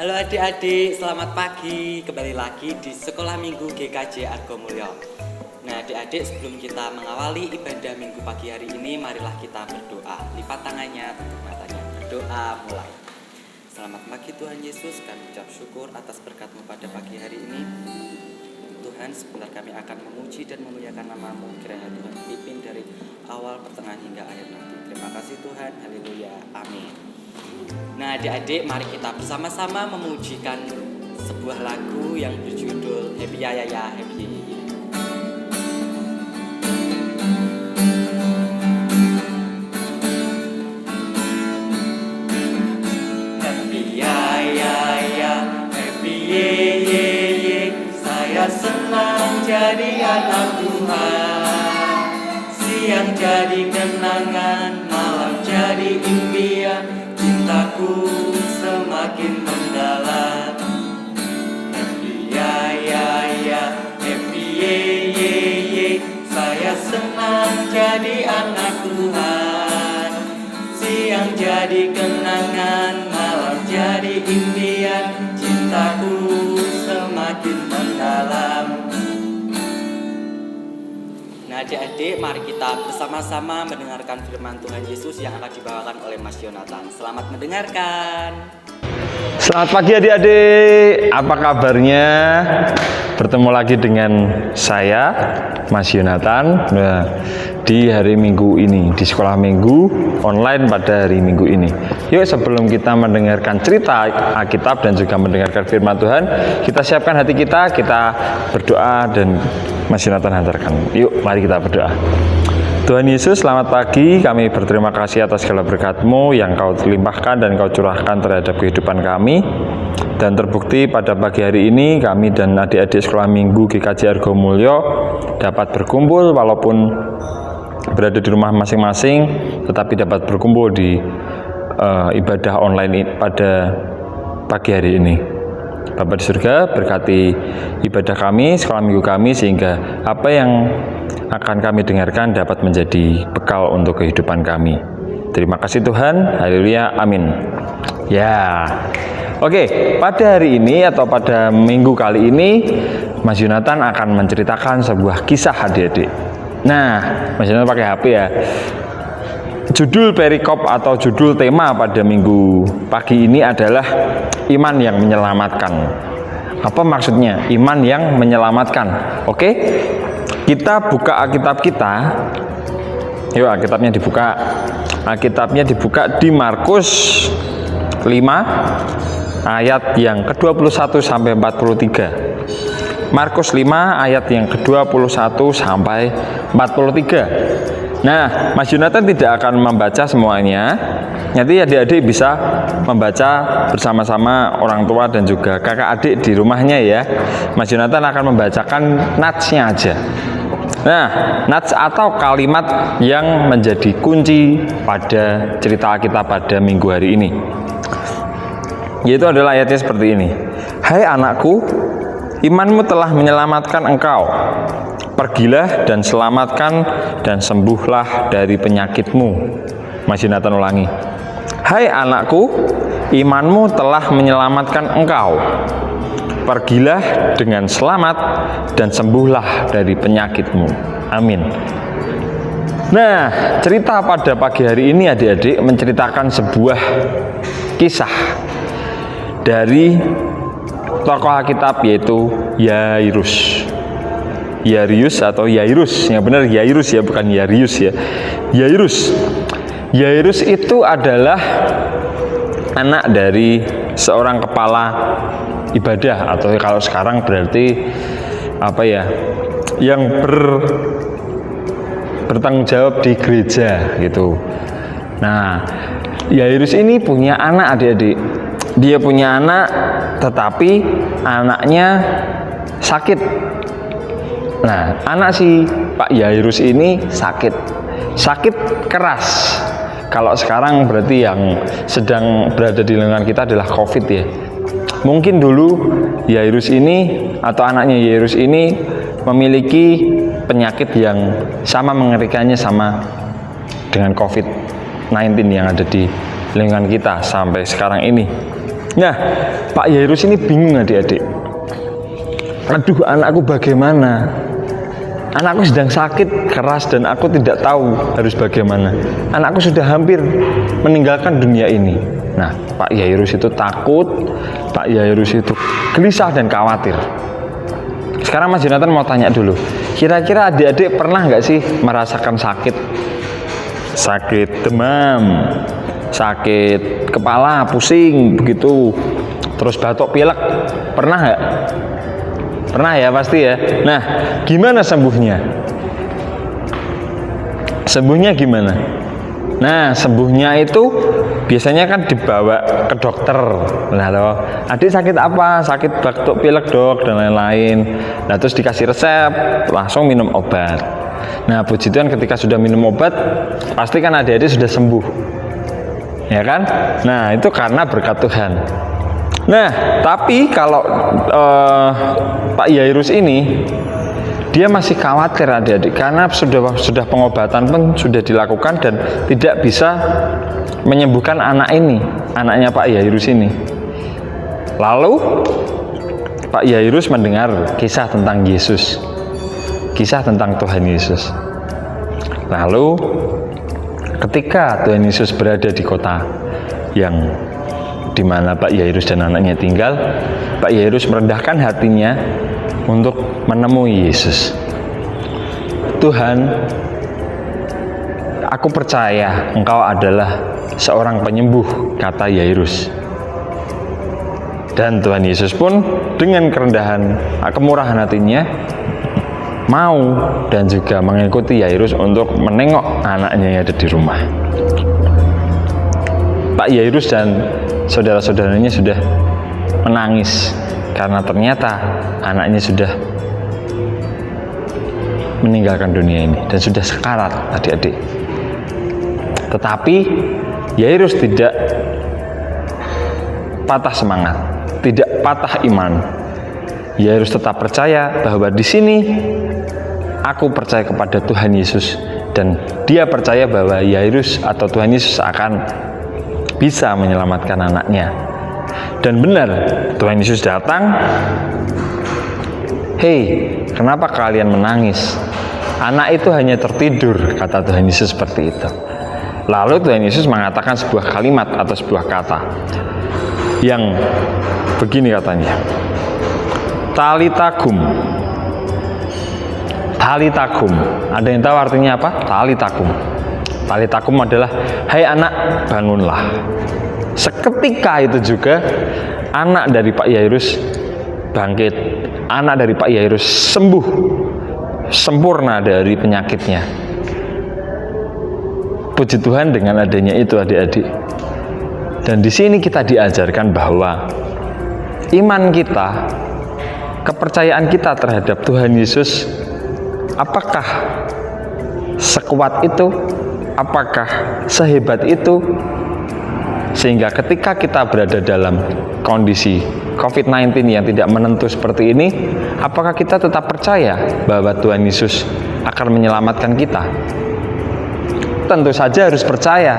Halo adik-adik, selamat pagi. Kembali lagi di Sekolah Minggu GKJ Argomulyo. Nah adik-adik, sebelum kita mengawali ibadah minggu pagi hari ini, marilah kita berdoa. Lipat tangannya, tutup matanya, berdoa mulai. Selamat pagi Tuhan Yesus, kami ucap syukur atas berkat-Mu pada pagi hari ini. Tuhan, sebentar kami akan memuji dan memuliakan nama-Mu. Kiranya Tuhan pimpin dari awal, pertengahan hingga akhir nanti. Terima kasih Tuhan, haleluya, amin. Nah adik-adik, mari kita bersama-sama memujikan sebuah lagu yang berjudul Happy Ya Ya Ya Happy Ye Ye. Happy ya ya ya, happy ye ye ye, saya senang jadi anak Tuhan. Siang jadi kenangan, malam jadi impian, cintaku semakin mendalam. Happy ya ya ya, happy ye ye ye, saya senang jadi anak Tuhan. Siang jadi kenangan, malam jadi impian, cintaku semakin mendalam. Nah adik-adik, mari kita bersama-sama mendengarkan firman Tuhan Yesus yang akan dibawakan oleh Mas Yonatan. Selamat mendengarkan. Selamat pagi adik-adik, apa kabarnya? Bertemu lagi dengan saya, Mas Yonatan, di hari Minggu ini, di sekolah Minggu online pada hari Minggu ini. Yuk, sebelum kita mendengarkan cerita Alkitab dan juga mendengarkan firman Tuhan, kita siapkan hati kita berdoa dan Mas Yonatan hantarkan. Yuk, mari kita berdoa. Tuhan Yesus, selamat pagi. Kami berterima kasih atas segala berkat-Mu yang Kau limpahkan dan Kau curahkan terhadap kehidupan kami. Dan terbukti pada pagi hari ini kami dan adik-adik sekolah Minggu GKJ Argomulyo dapat berkumpul walaupun berada di rumah masing-masing, tetapi dapat berkumpul di ibadah online pada pagi hari ini. Bapa di surga, berkati ibadah kami, sekolah minggu kami, sehingga apa yang akan kami dengarkan dapat menjadi bekal untuk kehidupan kami. Terima kasih Tuhan, haleluya, amin. Ya, oke, pada hari ini atau pada minggu kali ini, Mas Yonatan akan menceritakan sebuah kisah adik-adik. Nah, Mas Yonatan pakai HP ya. Judul perikop atau judul tema pada minggu pagi ini adalah iman yang menyelamatkan. Apa maksudnya? Iman yang menyelamatkan. Oke? Kita buka Alkitab kita. Yuk, Alkitabnya dibuka. Alkitabnya dibuka di Markus 5 ayat yang ke-21 sampai 43. Markus 5 ayat yang ke-21 sampai 43. Nah, Mas Yonatan tidak akan membaca semuanya. Nanti adik-adik bisa membaca bersama-sama orang tua dan juga kakak adik di rumahnya ya. Mas Yonatan akan membacakan natsnya aja. Nah, nats atau kalimat yang menjadi kunci pada cerita kita pada minggu hari ini, yaitu adalah ayatnya seperti ini. Hai anakku, imanmu telah menyelamatkan engkau. Pergilah dan selamatkan dan sembuhlah dari penyakitmu. Mas Yonatan ulangi. Hai anakku, imanmu telah menyelamatkan engkau. Pergilah dengan selamat dan sembuhlah dari penyakitmu. Amin. Nah, cerita pada pagi hari ini adik-adik menceritakan sebuah kisah dari tokoh Alkitab yaitu Yairus. Yairus atau Yairus, yang benar Yairus ya, bukan Yarius ya. Yairus. Yairus itu adalah anak dari seorang kepala ibadah, atau kalau sekarang berarti apa ya, yang bertanggung jawab di gereja gitu. Nah, Yairus ini punya anak adik-adik. Dia punya anak, tetapi anaknya sakit. Nah, anak si Pak Yairus ini sakit keras. Kalau sekarang berarti yang sedang berada di lingkungan kita adalah COVID ya. Mungkin dulu Yairus ini atau anaknya Yairus ini memiliki penyakit yang sama mengerikannya sama dengan COVID-19 yang ada di lingkungan kita sampai sekarang ini. Nah, Pak Yairus ini bingung adik-adik. Aduh, anakku bagaimana? Anakku sedang sakit keras dan aku tidak tahu harus bagaimana. Anakku sudah hampir meninggalkan dunia ini. Nah, Pak Yairus itu takut, Pak Yairus itu gelisah dan khawatir. Sekarang Mas Jonathan mau tanya dulu, kira-kira adik-adik pernah nggak sih merasakan sakit? Sakit demam, sakit kepala, pusing, begitu, terus batuk pilek, pernah nggak? Pernah ya pasti ya. Nah, gimana sembuhnya? Sembuhnya gimana? Nah, sembuhnya itu biasanya kan dibawa ke dokter. Nah, toh, adik sakit apa? Sakit batuk pilek dok dan lain-lain. Nah, terus dikasih resep, langsung minum obat. Nah, puji Tuhan ketika sudah minum obat, pasti kan adik-adik sudah sembuh. Ya kan? Nah, itu karena berkat Tuhan. Nah, tapi kalau Pak Yairus ini dia masih khawatir adik-adik karena sudah pengobatan pun sudah dilakukan dan tidak bisa menyembuhkan anak ini, anaknya Pak Yairus ini. Lalu Pak Yairus mendengar kisah tentang Yesus, kisah tentang Tuhan Yesus. Lalu ketika Tuhan Yesus berada di kota yang di mana Pak Yairus dan anaknya tinggal, Pak Yairus merendahkan hatinya untuk menemui Yesus. Tuhan, aku percaya Engkau adalah seorang penyembuh, kata Yairus. Dan Tuhan Yesus pun dengan kerendahan, kemurahan hatinya mau dan juga mengikuti Yairus untuk menengok anaknya yang ada di rumah. Pak Yairus dan saudara-saudaranya sudah menangis karena ternyata anaknya sudah meninggalkan dunia ini dan sudah sekarat adik-adik. Tetapi Yairus tidak patah semangat, tidak patah iman. Yairus tetap percaya bahwa di sini aku percaya kepada Tuhan Yesus dan dia percaya bahwa Yairus atau Tuhan Yesus akan bisa menyelamatkan anaknya. Dan benar, Tuhan Yesus datang. Hei, kenapa kalian menangis? Anak itu hanya tertidur, kata Tuhan Yesus seperti itu. Lalu Tuhan Yesus mengatakan sebuah kalimat atau sebuah kata yang begini katanya. Talitakum. Talitakum. Ada yang tahu artinya apa? Talitakum. Talitakum adalah, hai anak, bangunlah. Seketika itu juga anak dari Pak Yairus bangkit. Anak dari Pak Yairus sembuh, sempurna dari penyakitnya. Puji Tuhan dengan adanya itu adik-adik. Dan di sini kita diajarkan bahwa iman kita, kepercayaan kita terhadap Tuhan Yesus, apakah sekuat itu? Apakah sehebat itu? Sehingga ketika kita berada dalam kondisi COVID-19 yang tidak menentu seperti ini, apakah kita tetap percaya bahwa Tuhan Yesus akan menyelamatkan kita? Tentu saja harus percaya.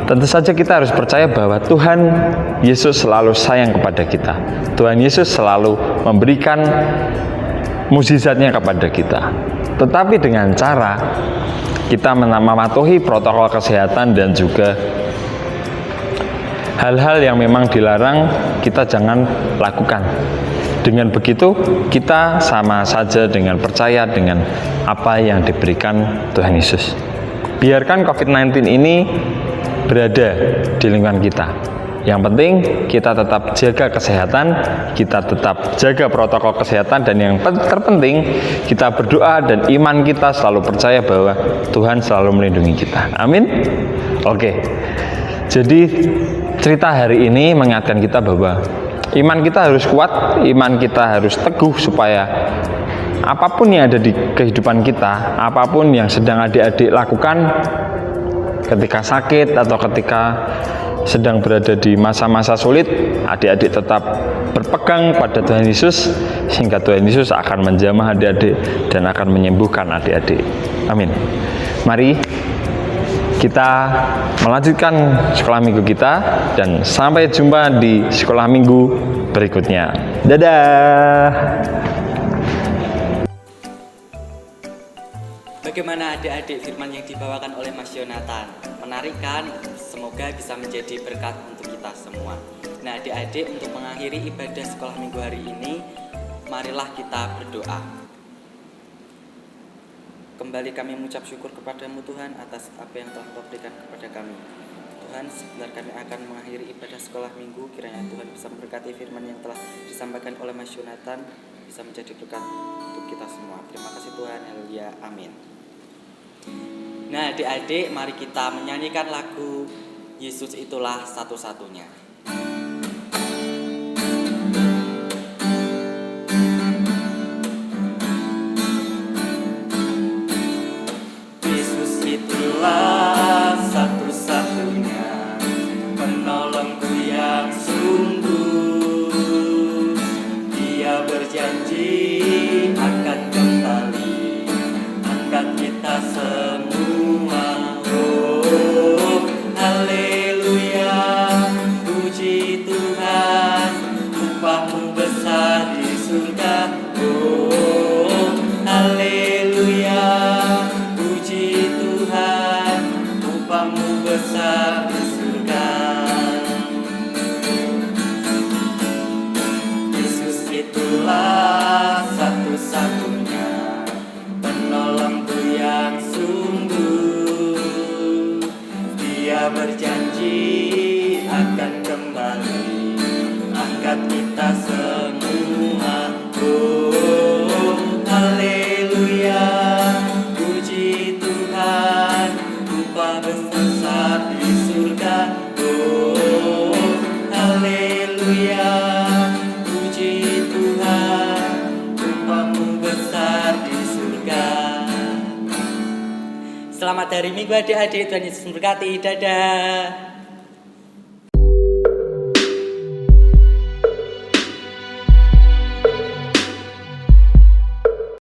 Tentu saja kita harus percaya bahwa Tuhan Yesus selalu sayang kepada kita. Tuhan Yesus selalu memberikan mukjizatnya kepada kita. Tetapi dengan cara kita mematuhi protokol kesehatan dan juga hal-hal yang memang dilarang kita jangan lakukan. Dengan begitu kita sama saja dengan percaya dengan apa yang diberikan Tuhan Yesus. Biarkan COVID-19 ini berada di lingkungan kita. Yang penting kita tetap jaga kesehatan, kita tetap jaga protokol kesehatan, dan yang terpenting kita berdoa dan iman kita selalu percaya bahwa Tuhan selalu melindungi kita. Amin. Oke. Jadi cerita hari ini mengingatkan kita bahwa iman kita harus kuat, iman kita harus teguh supaya apapun yang ada di kehidupan kita, apapun yang sedang adik-adik lakukan ketika sakit atau ketika sedang berada di masa-masa sulit, adik-adik tetap berpegang pada Tuhan Yesus sehingga Tuhan Yesus akan menjamah adik-adik dan akan menyembuhkan adik-adik. Amin. Mari kita melanjutkan sekolah minggu kita dan sampai jumpa di sekolah minggu berikutnya. Dadah. Bagaimana adik-adik firman yang dibawakan oleh Mas Yonatan? Menarik kan? Semoga bisa menjadi berkat untuk kita semua. Nah adik-adik, untuk mengakhiri ibadah sekolah minggu hari ini, marilah kita berdoa. Kembali kami mengucap syukur kepadamu Tuhan atas apa yang telah Kau berikan kepada kami. Tuhan, sebentar kami akan mengakhiri ibadah sekolah minggu, kiranya Tuhan bisa memberkati firman yang telah disampaikan oleh Mas Yonatan, bisa menjadi berkat untuk kita semua. Terima kasih Tuhan, haleluya, amin. Nah adik-adik, mari kita menyanyikan lagu Yesus Itulah Satu-Satunya. Yesus itulah satu-satunya penolongku yang sungguh. Dia berjanji akan kembali angkat kita semua. Oh, haleluya, puji Tuhan, upahmu besar di surga. Oh, haleluya, puji Tuhan, upahmu besar di surga. Yesus itulah satu-satunya penolongku yang sungguh. Dia berjanji akan kembali angkat kita semua. Oh, haleluya, puji Tuhan, upah besar di surga. Oh, haleluya, puji Tuhan, upahmu besar di surga. Selamat hari Minggu adik-adik, Tuhan Yesus memberkati. Dadah.